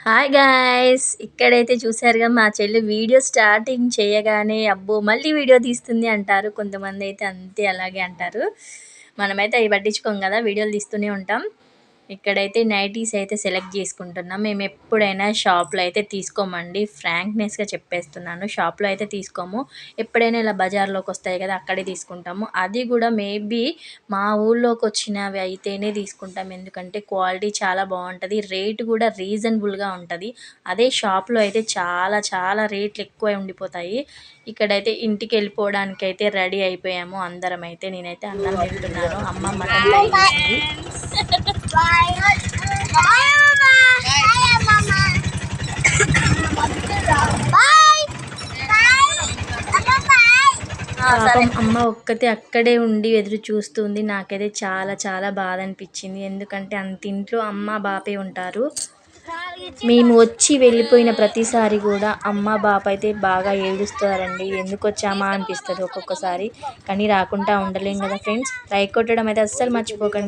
Hi guys! ఇక్కడైతే చూసారుగా మా చెల్లి వీడియో స్టార్టింగ్ చేయగానే అబ్బో! మళ్ళీ వీడియో తీస్తుంది అంటారు. కొంతమందైతే అంతే అలాగే అంటారు. మనమైతే అవి పట్టించుకోం గదా! వీడియోలు తీస్తూనే ఉంటాం. ఇక్కడైతే నైటీస్ అయితే సెలెక్ట్ చేసుకుంటున్నాం. మేమెప్పుడైనా షాప్‌లో అయితే తీసుకోమండి. ఫ్రాంక్‌నెస్‌గా చెప్పేస్తున్నాను. షాప్‌లో అయితే తీసుకోము. ఎప్పుడైనా ఇలా బజార్‌లోకొస్తాయి కదా! అక్కడే తీసుకుంటాము. అది కూడా మేబీ మా ఊళ్ళోకొచ్చినవి అయితేనే తీసుకుంటాం. ఎందుకంటే క్వాలిటీ చాలా బావుంటది. రేట్ కూడా రీజనబుల్‌గా ఉంటది. అదే షాప్‌లో అయితే చాలా చాలా రేట్లు ఎక్కువై ఉండిపోతాయి. ఇక్కడైతే ఇంటికెళ్ళిపోవడానికైతే రెడీ అయిపోయాము అందరమైతే. నేనైతే అన్నం తింటున్నాను. అమ్మ మటన్ ఫ్రై చేసింది. పాపం అమ్మ ఒక్కతే అక్కడే ఉండి ఎదురు చూస్తుంది. నాకైతే చాలా చాలా బాధ అనిపించింది. ఎందుకంటే అంత ఇంట్లో అమ్మ బాపే ఉంటారు. మేము వచ్చి వెళ్ళిపోయిన ప్రతిసారి కూడా అమ్మ బాప అయితే బాగా ఏడుస్తారండి. ఎందుకు వచ్చామా అనిపిస్తుంది ఒక్కొక్కసారి. కానీ రాకుండా ఉండలేం కదా ఫ్రెండ్స్. లైక్ కొట్టడం అయితే అస్సలు మర్చిపోకండి.